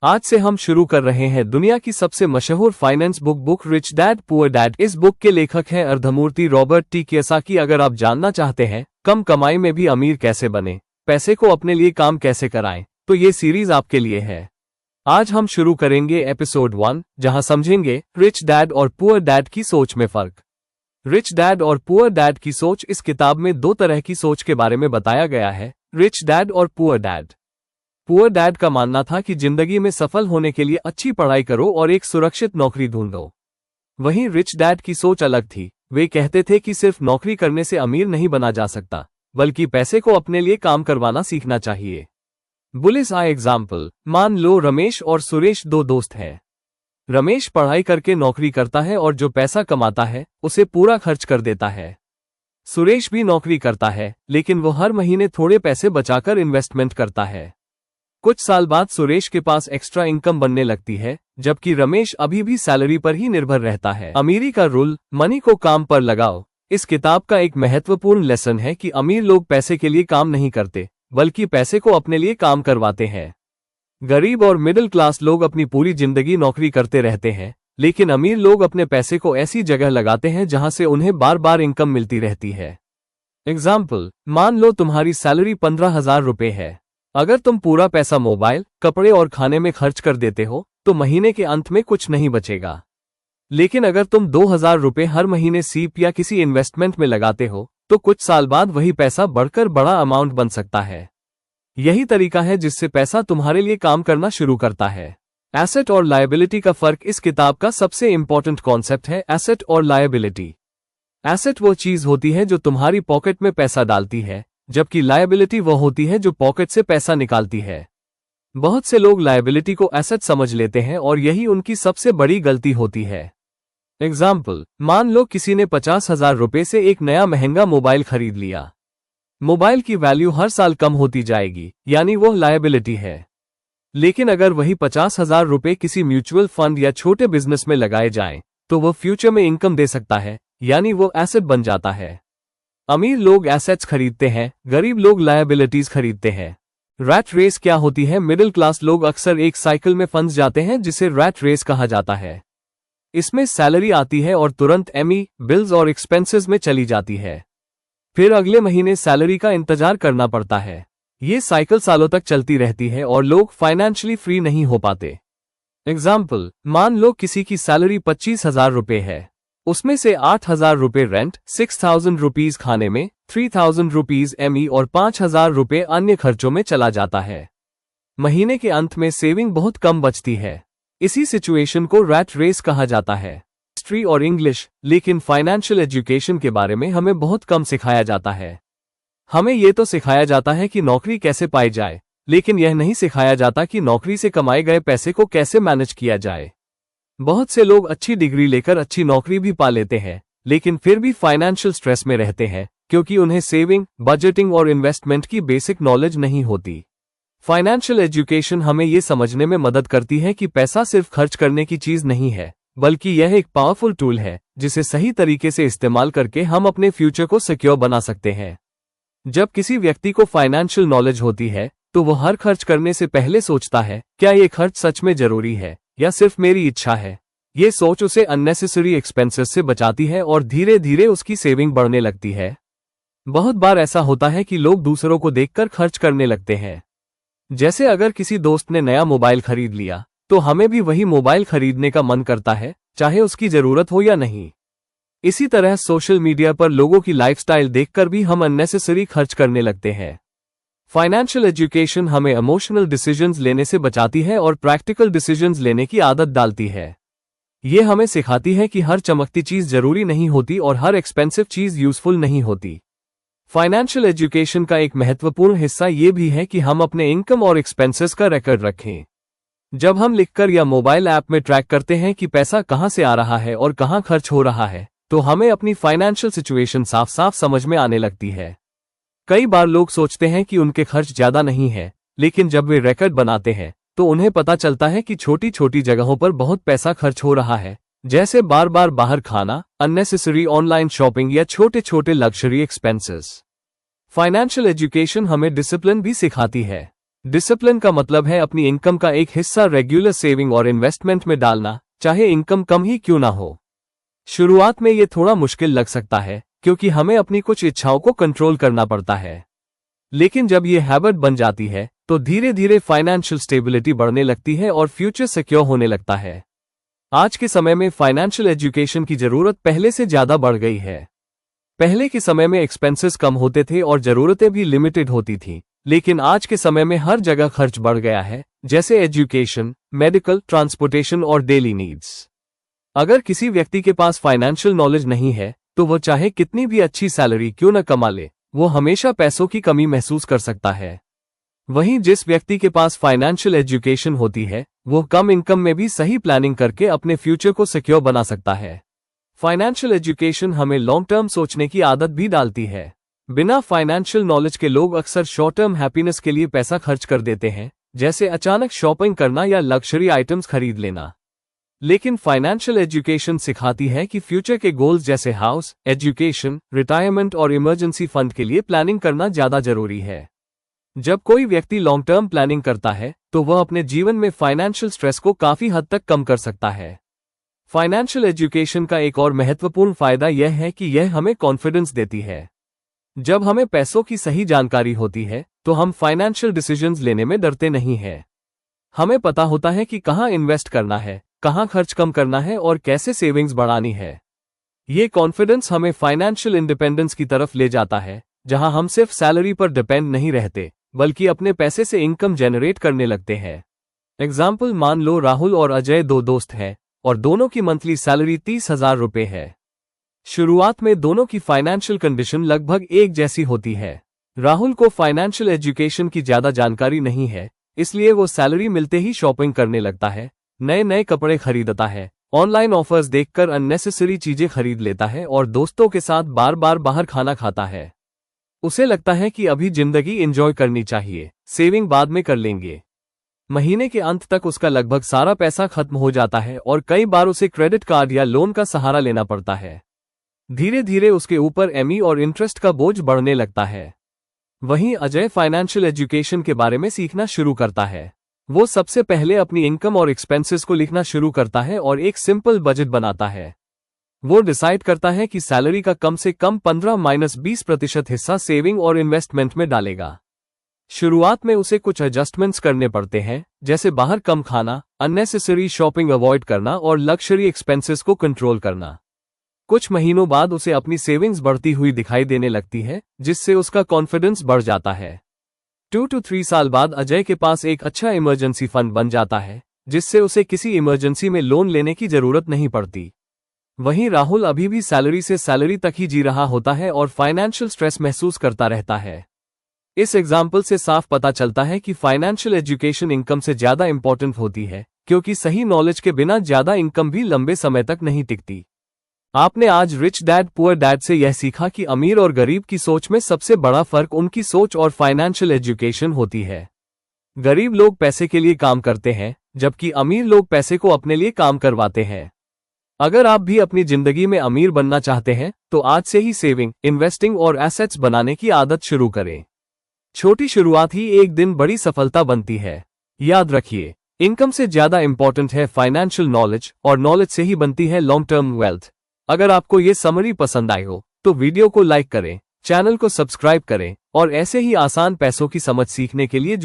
आज से हम शुरू कर रहे हैं दुनिया की सबसे मशहूर finance book rich dad poor dad. इस बुक के लेखक हैं अर्थमूर्ति रॉबर्ट टी कियोसाकी। अगर आप जानना चाहते हैं कम कमाई में भी अमीर कैसे बने, पैसे को अपने लिए काम कैसे कराएं, तो ये सीरीज आपके लिए है। आज हम शुरू करेंगे एपिसोड 1, जहां समझेंगे रिच डैड और पुअर डैड की सोच में फर्क। रिच डैड और पुअर डैड की सोच। इस किताब में दो तरह की सोच के बारे में बताया गया है, रिच डैड और पुअर डैड। पुअर डैड का मानना था कि जिंदगी में सफल होने के लिए अच्छी पढ़ाई करो और एक सुरक्षित नौकरी ढूंढो। वहीं रिच डैड की सोच अलग थी। वे कहते थे कि सिर्फ नौकरी करने से अमीर नहीं बना जा सकता, बल्कि पैसे को अपने लिए काम करवाना सीखना चाहिए। बुलिस आई एग्जाम्पल। मान लो रमेश और सुरेश दो दोस्त हैं। रमेश पढ़ाई करके नौकरी करता है और जो पैसा कमाता है उसे पूरा खर्च कर देता है। सुरेश भी नौकरी करता है, लेकिन वो हर महीने थोड़े पैसे बचाकर इन्वेस्टमेंट करता है। कुछ साल बाद सुरेश के पास एक्स्ट्रा इनकम बनने लगती है, जबकि रमेश अभी भी सैलरी पर ही निर्भर रहता है। अमीरी का रूल, मनी को काम पर लगाओ। इस किताब का एक महत्वपूर्ण लेसन है कि अमीर लोग पैसे के लिए काम नहीं करते, बल्कि पैसे को अपने लिए काम करवाते हैं। गरीब और मिडिल क्लास लोग अपनी पूरी जिंदगी नौकरी करते रहते हैं, लेकिन अमीर लोग अपने पैसे को ऐसी जगह लगाते हैं जहां से उन्हें बार बार इनकम मिलती रहती है। एग्जाम्पल, मान लो तुम्हारी सैलरी 15,000 रुपए है। अगर तुम पूरा पैसा मोबाइल, कपड़े और खाने में खर्च कर देते हो तो महीने के अंत में कुछ नहीं बचेगा। लेकिन अगर तुम 2,000 रुपए हर महीने सीप या किसी इन्वेस्टमेंट में लगाते हो तो कुछ साल बाद वही पैसा बढ़कर बड़ा अमाउंट बन सकता है। यही तरीका है जिससे पैसा तुम्हारे लिए काम करना शुरू करता है। एसेट और लायबिलिटी का फर्क। इस किताब का सबसे इंपॉर्टेंट कॉन्सेप्ट है एसेट और लायबिलिटी। एसेट वो चीज होती है जो तुम्हारी पॉकेट में पैसा डालती है, जबकि लायबिलिटी वो होती है जो पॉकेट से पैसा निकालती है। बहुत से लोग लायबिलिटी को एसेट समझ लेते हैं और यही उनकी सबसे बड़ी गलती होती है। एग्जाम्पल, मान लो किसी ने 50,000 रुपए से एक नया महंगा मोबाइल खरीद लिया। मोबाइल की वैल्यू हर साल कम होती जाएगी, यानी वो लायबिलिटी है। लेकिन अगर वही 50,000 रुपए किसी म्यूचुअल फंड या छोटे बिजनेस में लगाए जाएं, तो वो फ्यूचर में इनकम दे सकता है, यानी वो एसेट बन जाता है। अमीर लोग एसेट्स खरीदते हैं, गरीब लोग लायबिलिटीज खरीदते हैं। रैट रेस क्या होती है? मिडिल क्लास लोग अक्सर एक साइकिल में फंस जाते हैं जिसे रैट रेस कहा जाता है। इसमें सैलरी आती है और तुरंत एमई, बिल्स और एक्सपेंसेस में चली जाती है। फिर अगले महीने सैलरी का इंतजार करना पड़ता है। ये साइकिल सालों तक चलती रहती है और लोग फाइनेंशियली फ्री नहीं हो पाते। एग्जाम्पल, मान लो किसी की सैलरी 25,000 रुपए है। उसमें से 8,000 रुपए रेंट, 6,000 रुपीज खाने में, 3,000 रुपीज एमई और 5,000 रुपए अन्य खर्चों में चला जाता है। महीने के अंत में सेविंग बहुत कम बचती है। इसी सिचुएशन को रैट रेस कहा जाता है। हिस्ट्री और इंग्लिश। लेकिन फाइनेंशियल एजुकेशन के बारे में हमें बहुत कम सिखाया जाता है। हमें ये तो सिखाया जाता है कि नौकरी कैसे पाई जाए, लेकिन यह नहीं सिखाया जाता कि नौकरी से कमाए गए पैसे को कैसे मैनेज किया जाए। बहुत से लोग अच्छी डिग्री लेकर अच्छी नौकरी भी पा लेते हैं, लेकिन फिर भी फाइनेंशियल स्ट्रेस में रहते हैं, क्योंकि उन्हें सेविंग, बजटिंग और इन्वेस्टमेंट की बेसिक नॉलेज नहीं होती। फाइनेंशियल एजुकेशन हमें ये समझने में मदद करती है कि पैसा सिर्फ खर्च करने की चीज नहीं है, बल्कि यह एक पावरफुल टूल है जिसे सही तरीके से इस्तेमाल करके हम अपने फ्यूचर को सिक्योर बना सकते हैं। जब किसी व्यक्ति को फाइनेंशियल नॉलेज होती है तो वो हर खर्च करने से पहले सोचता है, क्या ये खर्च सच में जरूरी है या सिर्फ मेरी इच्छा है। ये सोच उसे अननेसेसरी एक्सपेंसेस से बचाती है और धीरे धीरे उसकी सेविंग बढ़ने लगती है। बहुत बार ऐसा होता है कि लोग दूसरों को देखकर खर्च करने लगते हैं। जैसे अगर किसी दोस्त ने नया मोबाइल खरीद लिया तो हमें भी वही मोबाइल खरीदने का मन करता है, चाहे उसकी जरूरत हो या नहीं। इसी तरह सोशल मीडिया पर लोगों की लाइफस्टाइल देखकर भी हम अननेसेसरी खर्च करने लगते हैं। फाइनेंशियल एजुकेशन हमें इमोशनल डिसीजंस लेने से बचाती है और प्रैक्टिकल डिसीजंस लेने की आदत डालती है। ये हमें सिखाती है कि हर चमकती चीज जरूरी नहीं होती और हर एक्सपेंसिव चीज यूजफुल नहीं होती। फाइनेंशियल एजुकेशन का एक महत्वपूर्ण हिस्सा ये भी है कि हम अपने इनकम और एक्सपेंसेस का रिकॉर्ड रखें। जब हम लिखकर या मोबाइल ऐप में ट्रैक करते हैं कि पैसा कहां से आ रहा है और कहां खर्च हो रहा है, तो हमें अपनी फाइनेंशियल सिचुएशन साफ साफ समझ में आने लगती है। कई बार लोग सोचते हैं कि उनके खर्च ज्यादा नहीं है, लेकिन जब वे रिकॉर्ड बनाते हैं तो उन्हें पता चलता है कि छोटी छोटी जगहों पर बहुत पैसा खर्च हो रहा है, जैसे बार बार बाहर खाना, अननेसेसरी ऑनलाइन शॉपिंग या छोटे छोटे लग्जरी एक्सपेंसेस। फाइनेंशियल एजुकेशन हमें डिसिप्लिन भी सिखाती है। डिसिप्लिन का मतलब है अपनी इनकम का एक हिस्सा रेगुलर सेविंग और इन्वेस्टमेंट में डालना, चाहे इनकम कम ही क्यों ना हो। शुरुआत में ये थोड़ा मुश्किल लग सकता है क्योंकि हमें अपनी कुछ इच्छाओं को कंट्रोल करना पड़ता है, लेकिन जब ये हैबिट बन जाती है तो धीरे धीरे फाइनेंशियल स्टेबिलिटी बढ़ने लगती है और फ्यूचर सिक्योर होने लगता है। आज के समय में फाइनेंशियल एजुकेशन की जरूरत पहले से ज्यादा बढ़ गई है। पहले के समय में एक्सपेंसेस कम होते थे और जरूरतें भी लिमिटेड होती थी, लेकिन आज के समय में हर जगह खर्च बढ़ गया है, जैसे एजुकेशन, मेडिकल, ट्रांसपोर्टेशन और डेली नीड्स। अगर किसी व्यक्ति के पास फाइनेंशियल नॉलेज नहीं है तो वह चाहे कितनी भी अच्छी सैलरी क्यों न कमा ले, वो हमेशा पैसों की कमी महसूस कर सकता है। वहीं जिस व्यक्ति के पास फाइनेंशियल एजुकेशन होती है वो कम इनकम में भी सही प्लानिंग करके अपने फ्यूचर को सिक्योर बना सकता है। फाइनेंशियल एजुकेशन हमें लॉन्ग टर्म सोचने की आदत भी डालती है। बिना फाइनेंशियल नॉलेज के लोग अक्सर शॉर्ट टर्म हैप्पीनेस के लिए पैसा खर्च कर देते हैं, जैसे अचानक शॉपिंग करना या लग्जरी आइटम्स खरीद लेना। लेकिन फाइनेंशियल एजुकेशन सिखाती है कि फ्यूचर के गोल्स जैसे हाउस, एजुकेशन, रिटायरमेंट और इमरजेंसी फंड के लिए प्लानिंग करना ज्यादा जरूरी है। जब कोई व्यक्ति लॉन्ग टर्म प्लानिंग करता है तो वह अपने जीवन में फाइनेंशियल स्ट्रेस को काफी हद तक कम कर सकता है। फाइनेंशियल एजुकेशन का एक और महत्वपूर्ण फायदा यह है कि यह हमें कॉन्फिडेंस देती है। जब हमें पैसों की सही जानकारी होती है तो हम फाइनेंशियल डिसीजंस लेने में डरते नहीं हैं। हमें पता होता है कि कहां इन्वेस्ट करना है, कहां खर्च कम करना है और कैसे सेविंग्स बढ़ानी है। ये कॉन्फिडेंस हमें फाइनेंशियल इंडिपेंडेंस की तरफ ले जाता है, जहां हम सिर्फ सैलरी पर डिपेंड नहीं रहते बल्कि अपने पैसे से इनकम जनरेट करने लगते हैं। एग्जाम्पल, मान लो राहुल और अजय दो दोस्त हैं और दोनों की मंथली सैलरी 30,000 रुपये है। शुरुआत में दोनों की फाइनेंशियल कंडीशन लगभग एक जैसी होती है। राहुल को फाइनेंशियल एजुकेशन की ज्यादा जानकारी नहीं है, इसलिए वो सैलरी मिलते ही शॉपिंग करने लगता है, नए नए कपड़े खरीदता है, ऑनलाइन ऑफर्स देखकर अननेसेसरी चीजें खरीद लेता है और दोस्तों के साथ बार बार बाहर खाना खाता है। उसे लगता है कि अभी जिंदगी एंजॉय करनी चाहिए, सेविंग बाद में कर लेंगे। महीने के अंत तक उसका लगभग सारा पैसा खत्म हो जाता है और कई बार उसे क्रेडिट कार्ड या लोन का सहारा लेना पड़ता है। धीरे धीरे उसके ऊपर ईएमआई और इंटरेस्ट का बोझ बढ़ने लगता है। वहीं अजय फाइनेंशियल एजुकेशन के बारे में सीखना शुरू करता है। वो सबसे पहले अपनी इनकम और एक्सपेंसेस को लिखना शुरू करता है और एक सिंपल बजट बनाता है। वो डिसाइड करता है कि सैलरी का कम से कम 15-20% हिस्सा सेविंग और इन्वेस्टमेंट में डालेगा। शुरुआत में उसे कुछ एडजस्टमेंट्स करने पड़ते हैं, जैसे बाहर कम खाना, अननेसेसरी शॉपिंग अवॉइड करना और लग्जरी एक्सपेंसेस को कंट्रोल करना। कुछ महीनों बाद उसे अपनी सेविंग्स बढ़ती हुई दिखाई देने लगती है, जिससे उसका कॉन्फिडेंस बढ़ जाता है। 2 to 3 साल बाद अजय के पास एक अच्छा इमरजेंसी फंड बन जाता है, जिससे उसे किसी इमरजेंसी में लोन लेने की जरूरत नहीं पड़ती। वहीं राहुल अभी भी सैलरी से सैलरी तक ही जी रहा होता है और फाइनेंशियल स्ट्रेस महसूस करता रहता है। इस एग्जाम्पल से साफ पता चलता है कि फाइनेंशियल एजुकेशन इनकम से ज्यादा इंपॉर्टेंट होती है, क्योंकि सही नॉलेज के बिना ज्यादा इनकम भी लंबे समय तक नहीं टिकती। आपने आज रिच डैड पुअर डैड से यह सीखा कि अमीर और गरीब की सोच में सबसे बड़ा फर्क उनकी सोच और फाइनेंशियल एजुकेशन होती है। गरीब लोग पैसे के लिए काम करते हैं, जबकि अमीर लोग पैसे को अपने लिए काम करवाते हैं। अगर आप भी अपनी जिंदगी में अमीर बनना चाहते हैं तो आज से ही सेविंग, इन्वेस्टिंग और एसेट्स बनाने की आदत शुरू करें। छोटी शुरुआत ही एक दिन बड़ी सफलता बनती है। याद रखिए, इनकम से ज्यादा इंपॉर्टेंट है फाइनेंशियल नॉलेज और नॉलेज से ही बनती है लॉन्ग टर्म वेल्थ। अगर आपको ये समरी पसंद आई हो तो वीडियो को लाइक करें, चैनल को सब्सक्राइब करें और ऐसे ही आसान पैसों की समझ सीखने के लिए